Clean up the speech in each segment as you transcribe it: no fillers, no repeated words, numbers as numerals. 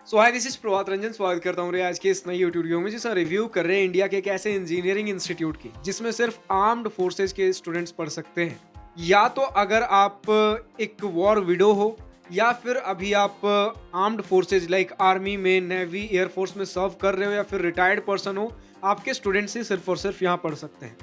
So hi, this is Prabhat Ranjan. स्वागत करता हूँ आज के इस नई यूट्यूब वीडियो में जिसमें रिव्यू कर रहे हैं इंडिया के एक ऐसे इंजीनियरिंग इंस्टीट्यूट की जिसमें सिर्फ आर्म्ड फोर्सेज के स्टूडेंट्स पढ़ सकते हैं। या तो अगर आप एक वॉर विडो हो या फिर अभी आप आर्म्ड फोर्सेज लाइक आर्मी में, नेवी, एयरफोर्स में सर्व कर रहे हो या फिर रिटायर्ड पर्सन हो, आपके स्टूडेंट्स ही सिर्फ और सिर्फ यहाँ पढ़ सकते हैं।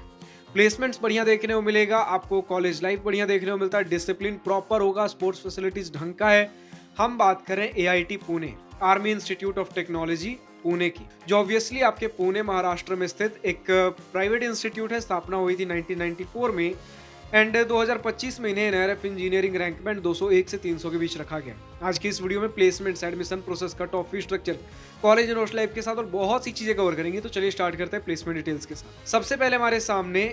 प्लेसमेंट्स बढ़िया देखने को मिलेगा, आपको कॉलेज लाइफ बढ़िया देखने को मिलता है, डिसिप्लिन प्रॉपर होगा, स्पोर्ट्स फैसिलिटीज ढंग का है। हम बात करें AIT Pune, army institute of technology Pune की, जो ऑब्वियसली आपके पुणे महाराष्ट्र में स्थित एक प्राइवेट इंस्टीट्यूट है। स्थापना हुई थी 1994 में एंड 2025 में इन्हें NRF इंजीनियरिंग रैंक बैंड 201 से 300 के बीच रखा गया। आज की इस वीडियो में प्लेसमेंट्स, एडमिशन प्रोसेस का top fee structure, college and hostel life के साथ और बहुत सी चीजें कवर करेंगे। तो चलिए स्टार्ट करते हैं प्लेसमेंट डिटेल्स के साथ। सबसे पहले हमारे सामने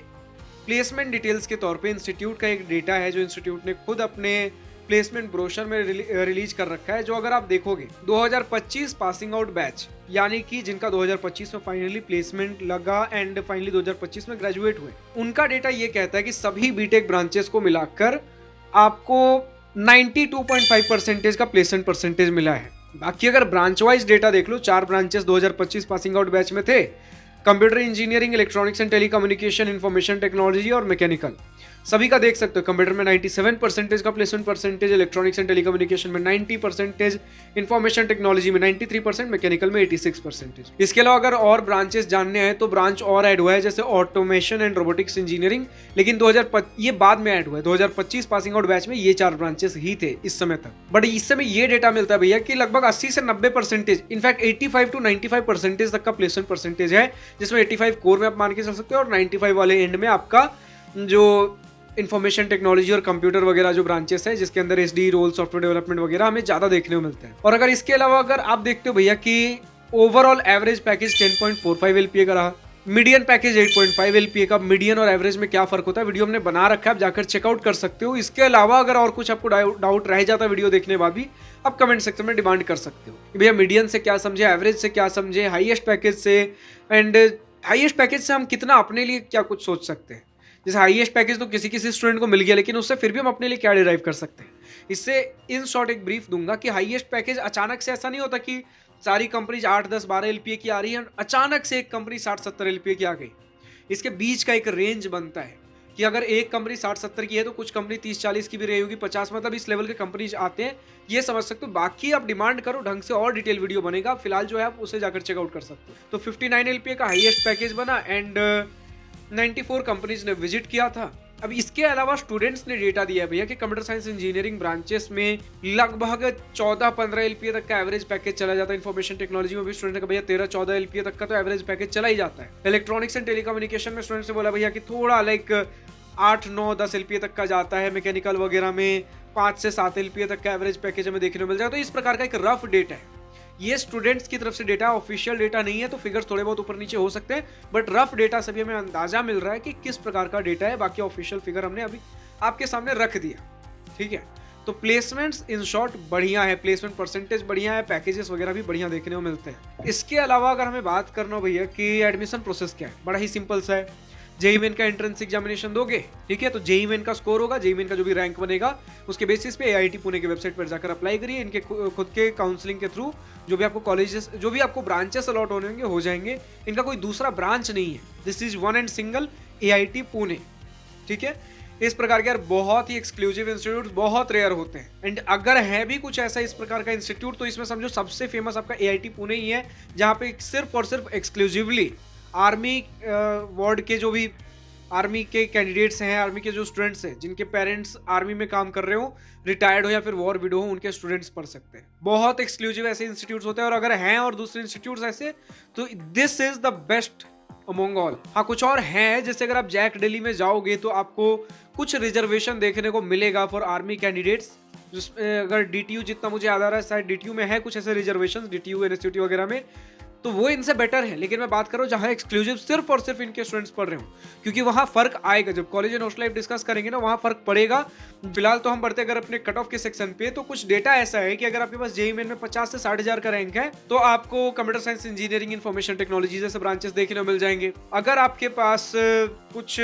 प्लेसमेंट डिटेल्स के तौर पे इंस्टीट्यूट का एक डेटा है जो इंस्टीट्यूट ने खुद अपने प्लेसमेंट ब्रोशर में रिलीज कर रखा है। जो अगर आप देखोगे 2025 पासिंग आउट बैच, यानी कि जिनका 2025 में फाइनली प्लेसमेंट लगा एंड फाइनली 2025 में ग्रेजुएट हुए, उनका डेटा ये कहता है कि सभी बीटेक ब्रांचेस को मिलाकर आपको 92.5% का प्लेसमेंट परसेंटेज मिला है। बाकी अगर ब्रांच वाइज डेटा देख लो, 4 ब्रांचेस 2025 पासिंग आउट बैच में थे: computer engineering, electronics and telecommunication, information technology और मैकेनिकल। सभी का देख सकते हो, कंप्यूटर में 97% का placement percentage, electronics and telecommunication में 90%, इंफॉर्मेशन टेक्नोलॉजी में 93%, मैकेनिकल में 86%। इसके अलावा अगर और ब्रांचेस जानने हैं तो ब्रांच और ऐड हुआ है, जैसे ऑटोमेशन एंड रोबोटिक्स इंजीनियरिंग, लेकिन ये बाद में ऐड हुआ है। 2025 पासिंग आउट बैच में ये 4 ब्रांचेस ही थे इस समय तक। बट इस समय ये डेटा मिलता है भैया कि लगभग 80 से 90%, इनफैक्ट 85 to 95% तक का प्लेसमेंट परसेंटेज है, जिसमें 85 कोर में आप मान के चल सकते हो और 95 वाले एंड में आपका जो इंफॉर्मेशन टेक्नोलॉजी और कंप्यूटर वगैरह जो ब्रांचेस है, जिसके अंदर SD रोल, सॉफ्टवेयर डेवलपमेंट वगैरह हमें ज्यादा देखने को मिलता है। और अगर इसके अलावा अगर आप देखते हो भैया कि ओवरऑल एवरेज पैकेज 10.45 LPA का रहा, मीडियन पैकेज 8.5 LPA का। मीडियन और एवरेज में क्या फर्क होता है वीडियो हमने बना रखा है, आप जाकर चेकआउट कर सकते हो। इसके अलावा अगर और कुछ आपको डाउट रह जाता है वीडियो देखने के बाद भी, आप कमेंट सेक्शन में डिमांड कर सकते हो कि भैया मीडियन से क्या समझे, एवरेज से क्या समझे, हाईएस्ट पैकेज से, एंड हाईएस्ट पैकेज से हम कितना अपने लिए क्या कुछ सोच सकते हैं। जैसे हाईएस्ट पैकेज तो किसी किसी स्टूडेंट को मिल गया, लेकिन उससे फिर भी हम अपने लिए क्या डिराइव कर सकते हैं। इससे इन शॉर्ट एक ब्रीफ दूंगा कि हाईएस्ट पैकेज अचानक से ऐसा नहीं होता कि सारी कंपनीज 8, 10, 12 LPA की आ रही है, अचानक से एक कंपनी 60, 70 LPA की आ गई। इसके बीच का एक रेंज बनता है कि अगर एक कंपनी 60, 70 की है तो कुछ कंपनी 30, 40 की भी रही होगी, 50, मतलब इस लेवल के कंपनीज आते हैं, ये समझ सकते हो। बाकी आप डिमांड करो ढंग से, और डिटेल वीडियो बनेगा, फिलहाल जो है आप उसे जाकर चेकआउट कर सकते हो। तो 59 LPA का हाईएस्ट पैकेज बना एंड 94 कंपनीज ने विजिट किया था। अब इसके अलावा स्टूडेंट्स ने डेटा दिया है भैया कि कंप्यूटर साइंस इंजीनियरिंग ब्रांचेस में लगभग 14-15 LPA तक का एवरेज पैकेज चला जाता है। इंफॉर्मेशन टेक्नोलॉजी में भी स्टूडेंट का भैया 13-14 LPA तक का तो एवरेज पैकेज चला ही जाता है। इलेक्ट्रॉनिक्स एंड टेलीकम्युनिकेशन में स्टूडेंट्स ने बोला भैया कि थोड़ा लाइक 8, 9, 10 LPA तक का जाता है। मैकेनिकल वगैरह में 5 से 7 LPA तक का एवरेज पैकेज हमें देखने को मिल जाएगा। तो इस प्रकार का एक रफ डेटा है, ये स्टूडेंट्स की तरफ से डेटा, ऑफिशियल डेटा नहीं है, तो फिगर्स थोड़े बहुत ऊपर नीचे हो सकते हैं, बट रफ डेटा से भी हमें अंदाजा मिल रहा है कि किस प्रकार का डेटा है। बाकी ऑफिशियल फिगर हमने अभी आपके सामने रख दिया, ठीक है। तो प्लेसमेंट्स इन शॉर्ट बढ़िया है, प्लेसमेंट परसेंटेज बढ़िया है, पैकेजेस वगैरह भी बढ़िया देखने को मिलते हैं। इसके अलावा अगर हमें बात करना हो भैया कि एडमिशन प्रोसेस क्या है, बड़ा ही सिंपल सा है। जेईई मेन का एंट्रेंस एग्जामिनेशन दोगे, ठीक है, तो जेईई मेन का स्कोर होगा, जेईई मेन का जो भी रैंक बनेगा उसके बेसिस पे AIT पुणे की वेबसाइट पर जाकर अप्लाई करिए। इनके खुद के काउंसलिंग के थ्रू जो भी आपको कॉलेजेस, जो भी आपको ब्रांचेस अलॉट होने होंगे हो जाएंगे। इनका कोई दूसरा ब्रांच नहीं है, this is one and single AIT Pune, ठीक है। इस प्रकार के यार बहुत ही एक्सक्लूसिव इंस्टीट्यूट बहुत रेयर होते हैं, एंड अगर है भी कुछ ऐसा इस प्रकार का इंस्टीट्यूट तो इसमें समझो सबसे फेमस आपका AIT पुणे ही है, जहाँ पे सिर्फ और सिर्फ एक्सक्लूसिवली आर्मी वार्ड के जो भी आर्मी के कैंडिडेट्स हैं, आर्मी के जो स्टूडेंट्स हैं जिनके पेरेंट्स आर्मी में काम कर रहे हो, रिटायर्ड हो या फिर वॉर विडो हो, उनके स्टूडेंट्स पढ़ सकते हैं। बहुत एक्सक्लूसिव ऐसे इंस्टीट्यूट्स होते हैं, और अगर हैं और दूसरे इंस्टीट्यूट्स ऐसे तो this is the best among all. हाँ, कुछ और हैं, जैसे अगर आप जैक दिल्ली में जाओगे तो आपको कुछ रिजर्वेशन देखने को मिलेगा फॉर आर्मी कैंडिडेट्स, जिसमें अगर DTU, जितना मुझे याद आ रहा है शायद DTU में है कुछ ऐसे रिजर्वेशन, DTU NSUT वगैरह में, तो वो इनसे बेटर है। लेकिन मैं बात कर रहा हूँ जहाँ एक्सक्लूसिव सिर्फ और सिर्फ इनके स्टूडेंट्स पढ़ रहे हो, क्योंकि वहाँ फर्क आएगा। जब college and hostel life discuss करेंगे ना, वहाँ फर्क पड़ेगा। फिलहाल तो हम बढ़ते अगर अपने कट ऑफ के सेक्शन पे, तो कुछ डेटा ऐसा है कि अगर आपके पास जेईई मेन में 50 से 60 हजार का रैंक है तो आपको computer science engineering, information technology जैसे ब्रांचेस देखने को मिल जाएंगे। अगर आपके पास कुछ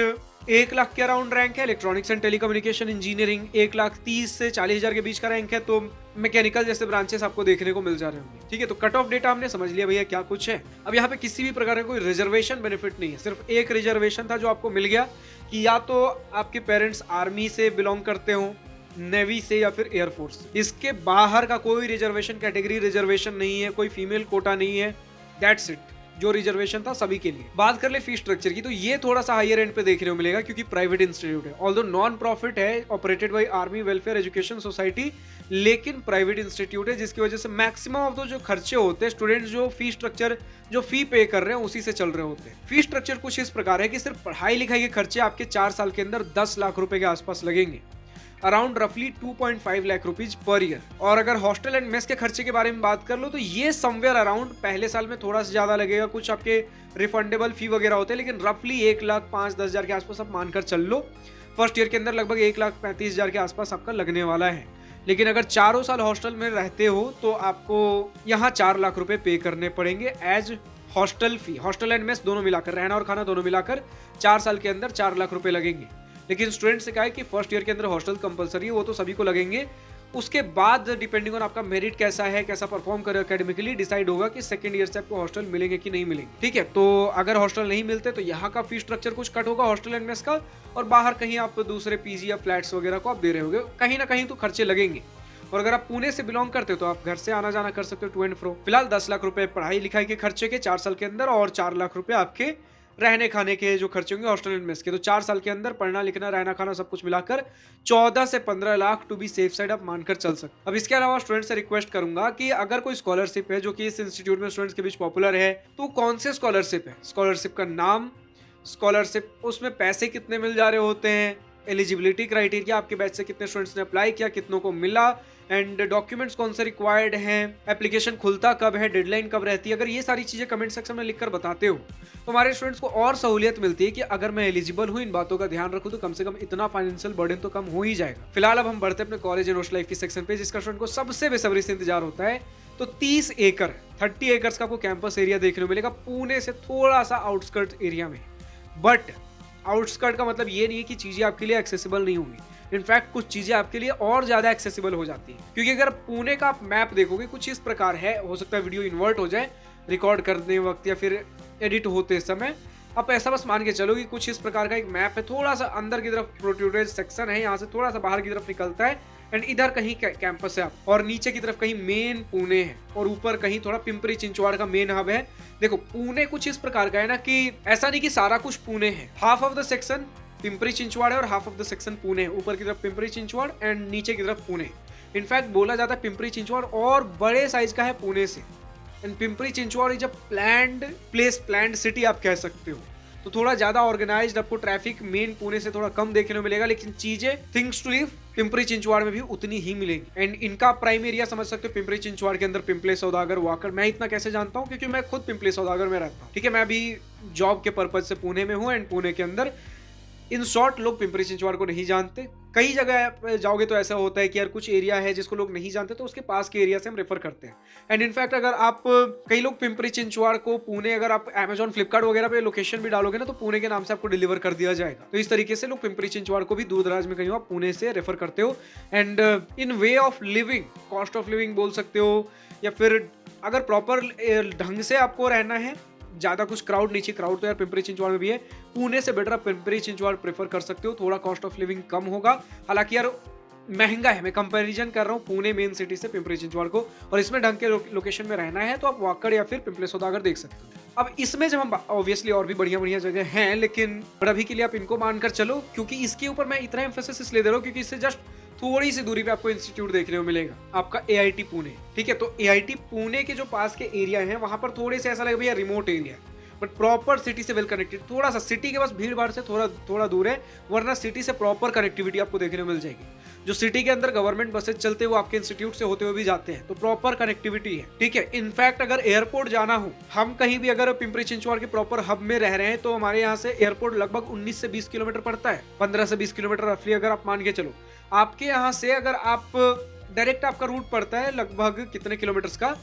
1 लाख के अराउंड रैंक है। इलेक्ट्रॉनिक्स एंड टेलीकम्युनिकेशन इंजीनियरिंग 1,30,000 से 40,000 के बीच का रैंक है। तो मैकेनिकल जैसे ब्रांचेस आपको देखने को मिल जा रहे होंगे। ठीक है, तो कट ऑफ डेटा हमने समझ लिया भैया क्या कुछ है। अब यहाँ पे किसी भी प्रकार का कोई रिजर्वेशन बेनिफिट नहीं है, सिर्फ एक रिजर्वेशन था जो आपको मिल गया कि या तो आपके पेरेंट्स आर्मी से बिलोंग करते हो, नेवी से, या फिर एयरफोर्स। इसके बाहर का कोई रिजर्वेशन कैटेगरी रिजर्वेशन नहीं है, कोई फीमेल कोटा नहीं है। दैट्स इट, जो रिजर्वेशन था सभी के लिए। बात कर ले फीस स्ट्रक्चर की, तो ये थोड़ा सा हायर एंड पे देखने को मिलेगा क्योंकि प्राइवेट इंस्टीट्यूट है। ऑल्दो नॉन प्रॉफिट है, operated by army welfare education society, लेकिन प्राइवेट इंस्टीट्यूट है, जिसकी वजह से मैक्सिमम ऑफ जो खर्चे होते हैं स्टूडेंट्स जो फी स्ट्रक्चर जो फी पे कर रहे हैं उसी से चल रहे होते हैं। फी स्ट्रक्चर कुछ इस प्रकार है कि सिर्फ पढ़ाई लिखाई के खर्चे आपके 4 साल के अंदर 10 लाख रुपए के आसपास लगेंगे, अराउंड रफली 2.5 लाख रुपीज पर ईयर। और अगर हॉस्टल एंड मेस के खर्चे के बारे में बात कर लो तो ये समवेयर अराउंड पहले साल में थोड़ा सा ज्यादा लगेगा, कुछ आपके रिफंडेबल फी वगैरह होते हैं, लेकिन रफली 1,05,10,000 के आसपास आप मानकर चल लो। फर्स्ट ईयर के अंदर लगभग 1,35,000 के आसपास आपका लगने वाला है। लेकिन अगर चारों साल हॉस्टल में रहते हो तो आपको यहाँ 4 लाख रुपए पे करने पड़ेंगे as hostel fee. Hostel and mess दोनों मिलाकर, रहना और खाना दोनों मिलाकर 4 साल के अंदर 4 लाख रुपए लगेंगे। लेकिन स्टूडेंट से कहा है कि फर्स्ट ईयर के अंदर हॉस्टल कंपलसरी है, वो तो सभी को लगेंगे। उसके बाद डिपेंडिंग ऑन आपका मेरिट कैसा है, कैसा परफॉर्म करे एकेडमिकली, डिसाइड होगा कि सेकंड ईयर से आपको हॉस्टल मिलेंगे कि नहीं मिलेंगे। ठीक है, तो अगर हॉस्टल नहीं मिलते तो यहाँ का फी स्ट्रक्चर कुछ कट होगा हॉस्टल एंड मेस का, और बाहर कहीं आप दूसरे पीजी या फ्लैट्स वगैरह को आप दे रहे होगे, कहीं ना कहीं तो खर्चे लगेंगे। और अगर आप पुणे से बिलोंग करते हो तो आप घर से आना जाना कर सकते हो टू एंड फ्रो। फिलहाल 10 लाख रुपए पढ़ाई लिखाई के खर्चे के 4 साल के अंदर, और 4 लाख रुपए आपके रहने खाने के जो खर्चे होंगे हॉस्टल एंड मेस के। तो 4 साल के अंदर पढ़ना लिखना रहना खाना सब कुछ मिलाकर 14 से 15 lakh to be safe side आप मानकर चल सकते। अब इसके अलावा स्टूडेंट से रिक्वेस्ट करूंगा कि अगर कोई स्कॉलरशिप है जो कि इस इंस्टीट्यूट में स्टूडेंट्स के बीच पॉपुलर है, तो कौन से स्कॉलरशिप है, स्कॉलरशिप का नाम, स्कॉलरशिप उसमें पैसे कितने मिल जा रहे होते हैं, एलिजिबिलिटी क्राइटेरिया, आपके बैच से कितने स्टूडेंट्स ने अप्लाई किया, कितनों को मिला, एंड डॉक्यूमेंट्स कौन से रिक्वायर्ड हैं, एप्लीकेशन खुलता कब है, डेडलाइन कब रहती है। अगर ये सारी चीजें कमेंट सेक्शन में लिखकर बताते हो तो हमारे स्टूडेंट्स को और सहूलियत मिलती है कि अगर मैं एलिजिबल हूँ, इन बातों का ध्यान रखूँ, तो कम से कम इतना फाइनेंशियल बर्डन तो कम हो ही जाएगा। फिलहाल अब हम बढ़ते अपने कॉलेज एंड हॉस्टल लाइफ की सेक्शन पे, जिसका स्टूडेंट को सबसे बेसब्री से इंतजार होता है। तो 30 एकड़ 30 एकर्स का आपको कैंपस एरिया देखने को मिलेगा पुणे से थोड़ा सा आउटस्कर्ट एरिया में। बट आउटस्कर्ट का मतलब ये नहीं है कि चीजें आपके लिए एक्सेसिबल नहीं होंगी। इनफैक्ट कुछ चीजें आपके लिए और ज्यादा एक्सेसिबल हो जाती है, क्योंकि अगर पुणे का आप मैप देखोगे कुछ इस प्रकार है, हो सकता है वीडियो इन्वर्ट हो जाए रिकॉर्ड करने वक्त या फिर एडिट होते समय। आप ऐसा बस मान के चलो कि कुछ इस प्रकार का एक मैप है, थोड़ा सा अंदर की तरफ प्रोट्रूडेड सेक्शन है, यहाँ से थोड़ा सा बाहर की तरफ निकलता है, एंड इधर कहीं कैंपस है आप, और नीचे की तरफ कहीं मेन पुणे है, और ऊपर कहीं थोड़ा पिंपरी चिंचवाड़ का मेन हब है। देखो पुणे कुछ इस प्रकार का है ना कि ऐसा नहीं कि सारा कुछ पुणे है, half of the section Pimpri Chinchwad है और half of the section Pune है। ऊपर की तरफ पिंपरी चिंचवाड़ एंड नीचे की तरफ पुणे। इनफैक्ट बोला जाता है पिंपरी चिंचवाड़ और बड़े साइज का है पुणे से, and Pimpri Chinchwad is a planned place, planned city आप कह सकते हो। तो थोड़ा ज्यादा ऑर्गेनाइज्ड, आपको ट्रैफिक मेन पुणे से थोड़ा कम देखने को मिलेगा, लेकिन चीजें things to live Pimpri Chinchwad में भी उतनी ही मिलेंगी। एंड इनका प्राइम एरिया समझ सकते हो पिंपरी चिंचवाड़ के अंदर पिंपले सौदागर, वाकड़। मैं इतना कैसे जानता हूँ क्योंकि मैं खुद पिंपले सौदागर में रहता हूँ। ठीक है, मैं अभी जॉब के पर्पज से पुणे में हूँ, एंड पुणे के अंदर इन शॉर्ट लोग पिंपरी चिंचवाड़ को नहीं जानते। कई जगह जाओगे तो ऐसा होता है कि यार कुछ एरिया है जिसको लोग नहीं जानते, तो उसके पास के एरिया से हम रेफर करते हैं। एंड इनफैक्ट अगर आप कई लोग पिंपरी चिंचवाड़ को पुणे, अगर आप अमेजॉन फ्लिपकार्ट वगैरह पे लोकेशन भी डालोगे ना, तो पुणे के नाम से आपको डिलीवर कर दिया जाएगा। तो इस तरीके से लोग पिंपरी चिंचवाड़ को भी दूर दराज में कहीं आप पुणे से रेफर करते हो। And in way of living, cost of living बोल सकते हो, या फिर अगर प्रॉपर ढंग से आपको रहना है, ज्यादा कुछ क्राउड नहीं चाहिए, क्राउड तो यार पिंपरी चिंचवाड़ में भी है, पुणे से बेटर आप पिंपरी चिंचवाड़ प्रेफर कर सकते हो। थोड़ा कॉस्ट ऑफ लिविंग कम होगा, हालांकि यार महंगा है, मैं कंपैरिजन कर रहा हूँ पुणे मेन सिटी से पिंपरी चिंचवाड़ को, और इसमें ढंग के लोकेशन में रहना है तो आप वाकड़ या फिर पिंपले सौदागर देख सकते हो। अब इसमें जब हम ऑब्वियसली और भी बढ़िया बढ़िया जगह हैं, लेकिन अभी के लिए आप इनको मानकर चलो, क्योंकि इसके ऊपर मैं इतना एम्फेसिस इसलिए दे रहा हूँ क्योंकि इससे जस्ट थोड़ी सी दूरी पे आपको इंस्टीट्यूट देखने को मिलेगा, आपका AIT पुणे। ठीक है, तो AIT पुणे के जो पास के एरिया हैं वहां पर थोड़े से ऐसा लगे भैया remote area, but proper city से वेल कनेक्टेड। थोड़ा सा सिटी के बस भीड़ भाड़ से थोड़ा दूर है, वरना सिटी से प्रॉपर कनेक्टिविटी आपको देखने को मिल जाएगी। जो सिटी के अंदर गवर्नमेंट बसेज चलते हैं वो आपके इंस्टीट्यूट से होते हुए भी जाते हैं, तो प्रॉपर कनेक्टिविटी है। ठीक है, इनफैक्ट अगर एयरपोर्ट जाना हो, हम कहीं भी अगर पिंपरी चिंचवाड़ के प्रॉपर हब में रह रहे हैं, तो हमारे यहाँ से एयरपोर्ट लगभग 19 से 20 किलोमीटर पड़ता है, 15 से 20 किलोमीटर रफली अगर आप मान के चलो। आपके यहाँ से अगर आप डायरेक्ट आपका रूट पड़ता है लगभग कितने किलोमीटर्स का,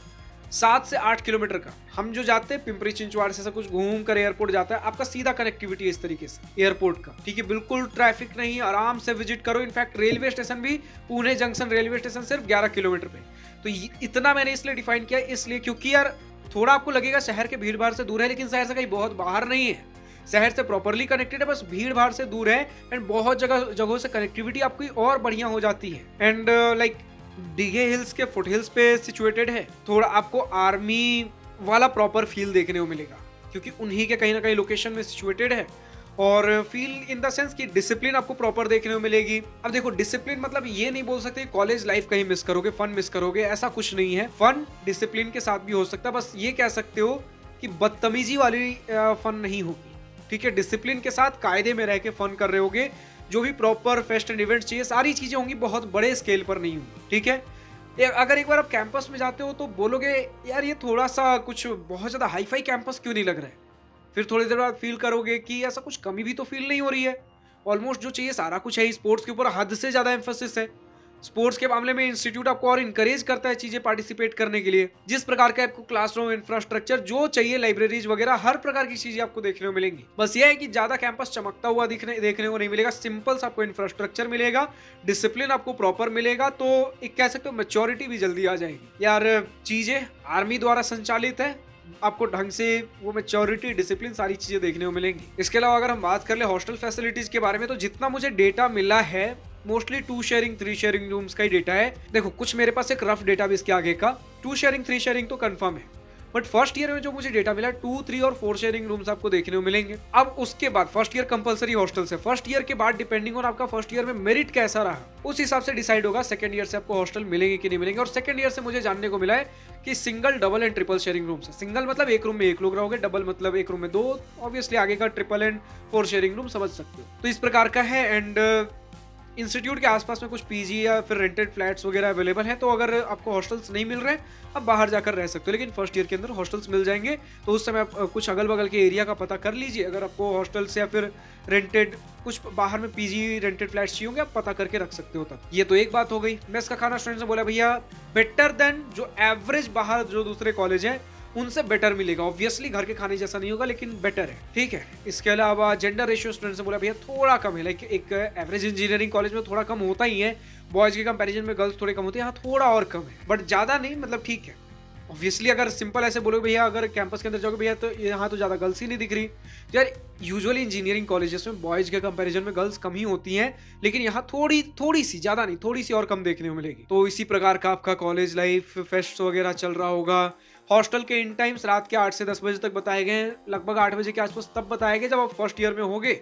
7 से 8 किलोमीटर का। हम जो जाते हैं पिंपरी चिंचवाड़ से कुछ घूम कर एयरपोर्ट जाता है, आपका सीधा कनेक्टिविटी है इस तरीके से एयरपोर्ट का, ठीक है, बिल्कुल ट्रैफिक नहीं, आराम से विजिट करो। इनफैक्ट रेलवे स्टेशन भी, पुणे जंक्शन रेलवे स्टेशन सिर्फ 11 किलोमीटर पे। तो इतना मैंने इसलिए डिफाइन किया, इसलिए क्योंकि यार थोड़ा आपको लगेगा शहर के भीड़ भाड़ से दूर है, लेकिन शहर से कहीं बहुत बाहर नहीं है, शहर से प्रॉपरली कनेक्टेड है, बस भीड़ भाड़ से दूर है। एंड बहुत जगहों से कनेक्टिविटी आपकी और बढ़िया हो जाती है। एंड लाइक डिगे हिल्स के फुट हिल्स पे सिचुएटेड है, थोड़ा आपको आर्मी वाला प्रॉपर फील देखने को मिलेगा, क्योंकि उन्हीं के कहीं ना कहीं लोकेशन में सिचुएटेड है। और फील इन द सेंस कि डिसिप्लिन आपको प्रॉपर देखने को मिलेगी। अब देखो डिसिप्लिन मतलब ये नहीं बोल सकते कॉलेज लाइफ कहीं मिस करोगे, फन मिस करोगे, ऐसा कुछ नहीं है। फन डिसिप्लिन के साथ भी हो सकता है, बस ये कह सकते हो कि बदतमीजी वाली फन नहीं होगी, ठीक है। डिसिप्लिन के साथ कायदे में रह के फन कर रहे होगे, जो भी प्रॉपर फेस्ट एंड इवेंट चाहिए सारी चीजें होंगी, बहुत बड़े स्केल पर नहीं होंगी, ठीक है। अगर एक बार आप कैंपस में जाते हो तो बोलोगे यार ये थोड़ा सा कुछ बहुत ज्यादा हाई फाई कैंपस क्यों नहीं लग रहा है, फिर थोड़ी देर बाद फील करोगे कि ऐसा कुछ कमी भी तो फील नहीं हो रही है, ऑलमोस्ट जो चाहिए सारा कुछ है। स्पोर्ट्स के ऊपर हद से ज्यादा एम्फोसिस है, स्पोर्ट्स के मामले में इंस्टीट्यूट आपको और इनकरेज करता है चीजें पार्टिसिपेट करने के लिए। जिस प्रकार का आपको क्लासरूम इंफ्रास्ट्रक्चर जो चाहिए, लाइब्रेरीज वगैरह हर प्रकार की चीजें आपको देखने को मिलेंगी। बस ये है कि ज्यादा कैंपस चमकता हुआ देखने को नहीं मिलेगा, सिंपल सा आपको इंफ्रास्ट्रक्चर मिलेगा, डिसिप्लिन आपको प्रॉपर मिलेगा, तो एक कह सकते हो मैच्योरिटी भी जल्दी आ जाएगी। यार चीजें आर्मी द्वारा संचालित है, आपको ढंग से वो मैच्योरिटी डिसिप्लिन सारी चीजें देखने को मिलेंगी। इसके अलावा अगर हम बात कर ले हॉस्टल फैसिलिटीज के बारे में, तो जितना मुझे डेटा मिला है मोस्टली 2 शेयरिंग 3 शेयरिंग रूम्स का ही डेटा है। देखो कुछ मेरे पास एक रफ डेटा भी इसके आगे का, 2 शेयरिंग 3 शेयरिंग तो कंफर्म है, बट फर्स्ट ईयर में जो मुझे डेटा मिला 2, 3 और 4 शेयरिंग रूम्स आपको देखने को मिलेंगे। अब उसके बाद फर्स्ट ईयर कंपलसरी हॉस्टल से, फर्स्ट ईयर के बाद डिपेंडिंग ऑन आपका फर्स्ट ईयर में मेरिट कैसा रहा उस हिसाब से डिसाइड होगा सेकंड ईयर से आपको हॉस्टल मिलेंगे कि नहीं मिलेंगे। और सेकंड ईयर से मुझे जानने को मिला है कि single, double and triple sharing rooms है। सिंगल मतलब एक रूम में 1 लोग रहोगे, डबल मतलब एक रूम में 2, ऑब्वियसली आगे का ट्रिपल एंड 4 शेयरिंग रूम समझ सकते हो। तो इस प्रकार का है। एंड इंस्टीट्यूट के आसपास में कुछ पीजी या फिर रेंटेड फ्लैट्स वगैरह अवेलेबल हैं, तो अगर आपको हॉस्टल्स नहीं मिल रहे आप बाहर जाकर रह सकते हो, लेकिन फर्स्ट ईयर के अंदर हॉस्टल्स मिल जाएंगे। तो उस समय आप कुछ अगल बगल के एरिया का पता कर लीजिए, अगर आपको हॉस्टल्स या फिर रेंटेड कुछ बाहर में पीजी रेंटेड फ्लैट्स चाहिए होंगे आप पता करके रख सकते हो। तब ये तो एक बात हो गई। मेस का खाना स्टूडेंट्स ने बोला भैया बेटर देन जो एवरेज बाहर जो दूसरे कॉलेज हैं उनसे बेटर मिलेगा। ऑब्वियसली घर के खाने जैसा नहीं होगा, लेकिन बेटर है, ठीक है। इसके अलावा जेंडर रेशियो स्टूडेंट्स ने बोला भैया थोड़ा कम है, लाइक एक एवरेज इंजीनियरिंग कॉलेज में थोड़ा कम होता ही है, बॉयज के कंपैरिजन में गर्ल्स थोड़े कम होते हैं, यहाँ थोड़ा और कम है, बट ज्यादा नहीं, मतलब ठीक है। ऑब्वियसली अगर सिंपल ऐसे बोलोगे भैया अगर कैंपस के अंदर जाओगे भैया तो यहाँ तो ज्यादा गर्ल्स ही नहीं दिख रही यार। यूजुअली इंजीनियरिंग कॉलेजेस में बॉयज के कंपैरिजन में गर्ल्स कम ही होती हैं, लेकिन यहाँ थोड़ी सी, ज्यादा नहीं, थोड़ी सी और कम देखने को मिलेगी। तो इसी प्रकार का आपका कॉलेज लाइफ, फेस्ट वगैरह चल रहा होगा। हॉस्टल के इन टाइम्स रात के 8 से 10 बजे तक बताए गए हैं, लगभग 8 बजे के आसपास तब बताए गए जब आप फर्स्ट ईयर में होगे।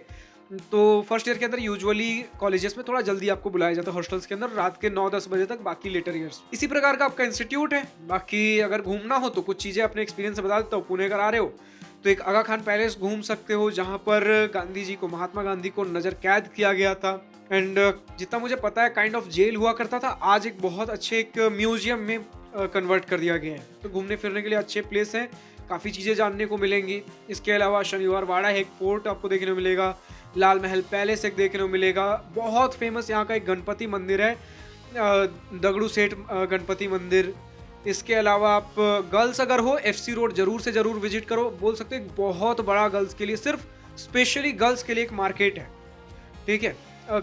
तो फर्स्ट ईयर के अंदर यूजुअली कॉलेजेस में थोड़ा जल्दी आपको बुलाया जाता है हॉस्टल्स के अंदर, रात के 9-10 बजे तक, बाकी लेटर ईयर्स। इसी प्रकार का आपका इंस्टीट्यूट है। बाकी अगर घूमना हो तो कुछ चीजें अपने एक्सपीरियंस से बता देता हूँ। पुणे अगर आ रहे हो तो एक आगा खान पैलेस घूम सकते हो, जहाँ पर गांधी जी को, महात्मा गांधी को नजर कैद किया गया था। एंड जितना मुझे पता है काइंड ऑफ जेल हुआ करता था, आज एक बहुत अच्छे एक म्यूजियम में कन्वर्ट कर दिया गया है। तो घूमने फिरने के लिए अच्छे प्लेस हैं, काफ़ी चीज़ें जानने को मिलेंगी। इसके अलावा शनिवार वाड़ा है, एक फोर्ट आपको देखने को मिलेगा, लाल महल पैलेस एक देखने को मिलेगा। बहुत फेमस यहाँ का एक गणपति मंदिर है, दगड़ू सेठ गणपति मंदिर। इसके अलावा आप गर्ल्स अगर हो FC रोड जरूर से जरूर विजिट करो, बोल सकते हैं बहुत बड़ा गर्ल्स के लिए, सिर्फ स्पेशली गर्ल्स के लिए एक मार्केट है, ठीक है।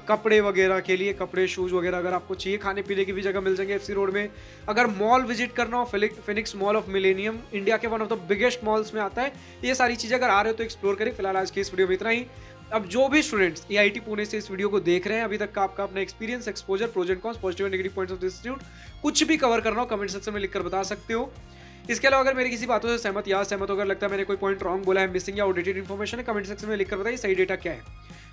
कपड़े वगैरह के लिए, कपड़े शूज वगैरह अगर आपको चाहिए, खाने पीने की भी जगह मिल जाएंगे FC रोड में। अगर मॉल विजिट करना हो, Phoenix mall of Millennium India के one of the biggest malls में आता है। ये सारी चीज़ें अगर आ रहे हो तो एक्सप्लोर करें। फिलहाल आज की इस वीडियो में इतना ही। अब जो भी स्टूडेंट्स EIT पुणे से इस वीडियो को देख रहे हैं, अभी तक का आपका अपना experience, exposure, pros and cons, positive and negative points of the institute, कुछ भी कवर करना हो कमेंट सेक्शन में लिखकर बता सकते हो। इसके अलावा अगर मेरी किसी बातों से सहमत या असहमत हो, अगर लगता है मैंने कोई पॉइंट रॉन्ग बोला है, मिसिंग या आउटडेटेड इन्फॉर्मेशन है, कमेंट सेक्शन में लिखकर बताइए सही डेटा क्या है।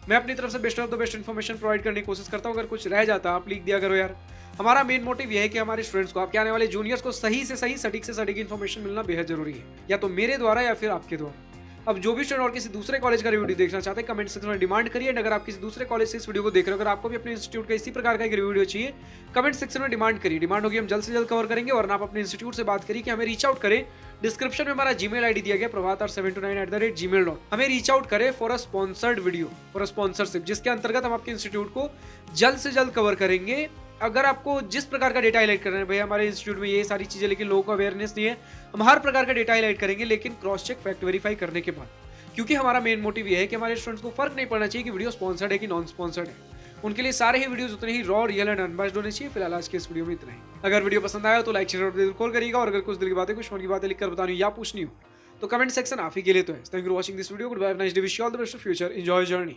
मैं अपनी तरफ से best of the best information provide करने की कोशिश करता हूँ। अगर कुछ रह जाता आप लिख दिया करो यार। हमारा मेन मोटिव यह है कि हमारे स्टूडेंट्स को, आपके आने वाले जूनियर्स को सही से सही, सटीक से सटीक इन्फॉर्मेशन मिलना बेहद जरूरी है, या तो मेरे द्वारा या फिर आपके द्वारा। अब जो भी स्टूडेंट और किसी दूसरे कॉलेज का रिव्यू देखना चाहते हैं कमेंट सेक्शन में डिमांड करिए। अगर आप किसी दूसरे कॉलेज से इस वीडियो को देख रहे हो, अगर आपको भी अपने इंस्टीट्यूट का इसी प्रकार का एक रिव्यू चाहिए, कमेंट सेक्शन में डिमांड करिए। डिमांड होगी हम जल्द से जल्द कवर करेंगे। और आप अपने इंस्टीट्यूट से बात करिए कि हमें रीच आउट करें। डिस्क्रिप्शन में हमारा जीमेल आईडी दिया गया prabhatar729@gmail.com। हमें रीच आउट करें for a sponsored video, for a sponsorship, जिसके अंतर्गत हम आपके इंस्टीट्यूट को जल्द से जल्द कवर करेंगे अगर आपको जिस प्रकार का डेटा हाईलाइट करना है, भैया हमारे इंस्टीट्यूट में ये सारी चीज़ें लेकिन लोगों को अवेयरनेस नहीं है, हम हर प्रकार का डेटा हाईलाइट करेंगे लेकिन क्रॉस चेक फैक्ट वेरीफाई करने के बाद। क्योंकि हमारा मेन मोटिव ये है कि हमारे स्टूडेंट्स को फर्क नहीं पड़ना चाहिए कि वीडियो स्पॉन्सर्ड है कि नॉन स्पॉन्सर्ड है। उनके लिए सारे ही वीडियोस उतने ही रॉ, रियल एंड अनबैस्ड होने चाहिए। फिलहाल आज के इस वीडियो में इतना ही। अगर वीडियो पसंद आया तो लाइक शेयर और बिल्कुल करिएगा, और अगर कुछ दिल की बातें, कुछ मन की बातें लिखकर बतानी या पूछनी हो तो कमेंट सेक्शन आप ही के लिए तो है। Thank you for watching this video. Goodbye, nice day, wish you all the best of future, enjoy journey.